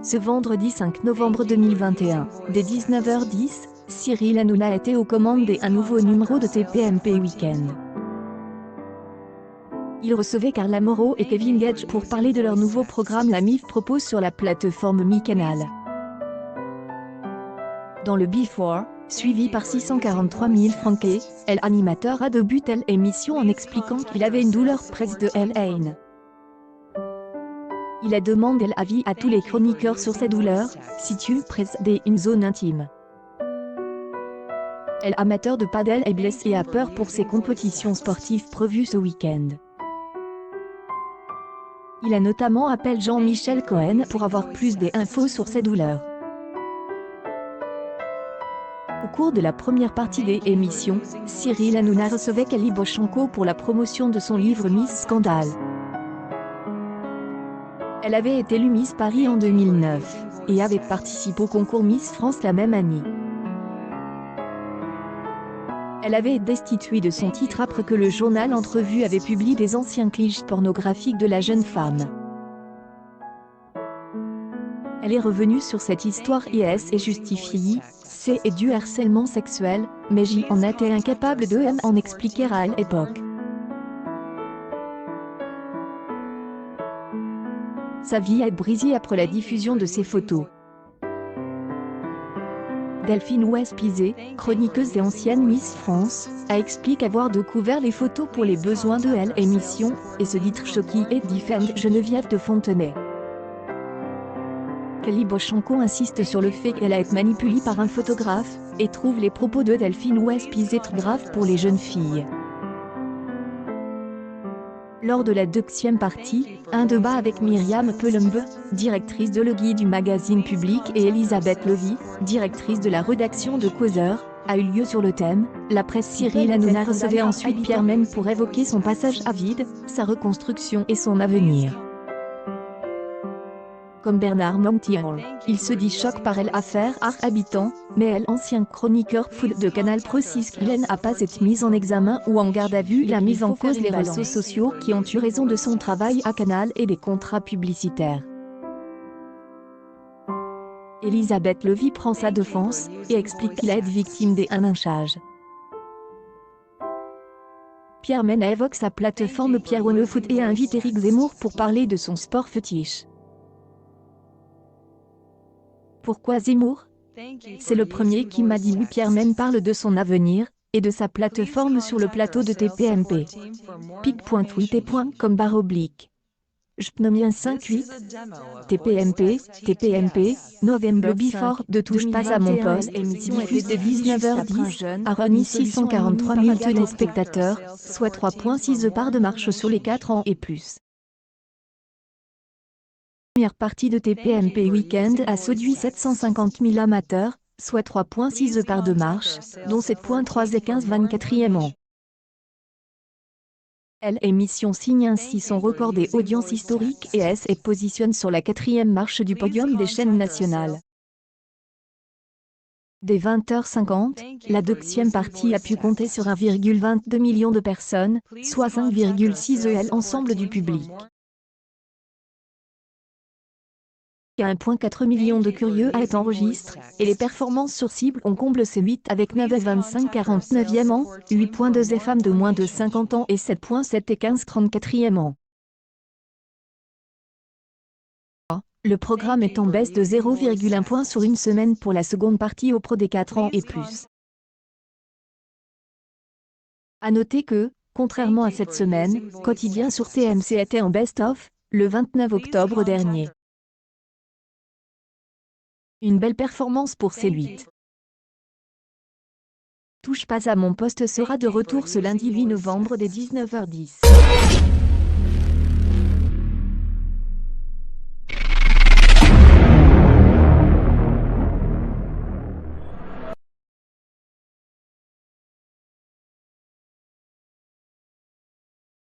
Ce vendredi 5 novembre 2021, dès 19h10, Cyril Hanouna était aux commandes d'un nouveau numéro de TPMP Weekend. Il recevait Carla Moreau et Kevin Gage pour parler de leur nouveau programme La MIF propose sur la plateforme MyCanal. Dans le Before, suivi par 643 000 franqués, l'animateur a débuté l'émission en expliquant qu'il avait une douleur près de l'âne. Il a demandé l'avis à tous les chroniqueurs sur ces douleurs, situées près d'une zone intime. L'amateur de padel est blessé et a peur pour ses compétitions sportives prévues ce week-end. Il a notamment appelé Jean-Michel Cohen pour avoir plus d'infos sur ses douleurs. Au cours de la première partie des émissions, Cyril Hanouna recevait Kelly Bochanko pour la promotion de son livre Miss Scandale. Elle avait été élue Miss Paris en 2009, et avait participé au concours Miss France la même année. Elle avait été destituée de son titre après que le journal Entrevue avait publié des anciens clichés pornographiques de la jeune femme. Elle est revenue sur cette histoire et justifiée, c'est du harcèlement sexuel, mais j'y en étais incapable de en expliquer à l'époque. Sa vie est brisée après la diffusion de ces photos. Delphine Ouest-Pizé, chroniqueuse et ancienne Miss France, a expliqué avoir découvert les photos pour les besoins de l'émission, et se dit choquée et défend Geneviève de Fontenay. Kelly Bochanko insiste sur le fait qu'elle a été manipulée par un photographe, et trouve les propos de Delphine Ouest-Pizé trop graves pour les jeunes filles. Lors de la deuxième partie, un débat avec Myriam Pelembe, directrice de Logi du magazine Public, et Elisabeth Levy, directrice de la rédaction de Causeur, a eu lieu sur le thème. La presse. Cyril Hanouna recevait ensuite Pierre Même pour évoquer son passage à vide, sa reconstruction et son avenir. Comme Bernard Montillon, il se dit choqué par l'affaire Habitant, mais l'ancien chroniqueur foot de Canal précise qu'il n'a pas été mis en examen ou en garde à vue. Il a mis en cause les réseaux sociaux qui ont eu raison de son travail à Canal et des contrats publicitaires. Elisabeth Levy prend sa défense et explique qu'il a été victime d'un lynchage. Pierre Même évoque sa plateforme Pierre One Foot et invite Éric Zemmour pour parler de son sport fétiche. Pourquoi Zemmour? C'est le premier qui m'a dit oui. Pierre Même parle de son avenir, et de sa plateforme sur le plateau de TPMP. pic.twitter.com/. Jpnomien 58. TPMP, November Before de touche pas à mon poste, émission diffuse dès 19h10, a remis 643 000 téléspectateurs, soit 3,6 parts de marche sur les 4 ans et plus. Première partie de TPMP Weekend a séduit 750 000 amateurs, soit 3,6 parts de marche, dont 7,3 et 15,24e rang. L'émission signe ainsi son record des audiences historiques et positionne sur la 4e marche du podium des chaînes nationales. Dès 20h50, la deuxième partie a pu compter sur 1,22 million de personnes, soit 5,6 l'ensemble du public. 1,4 million de curieux a été enregistré, et les performances sur cible ont comblé ces 8 avec 9,25 49e rang, 8,2 et femmes de moins de 50 ans et 7,7 et 15 34e rang. Le programme est en baisse de 0,1 point sur une semaine pour la seconde partie au pro des 4 ans et plus. À noter que, contrairement à cette semaine, Quotidien sur TMC était en best-of, le 29 octobre dernier. Une belle performance pour ces 8. Touche pas à mon poste sera de retour ce lundi 8 novembre dès 19h10.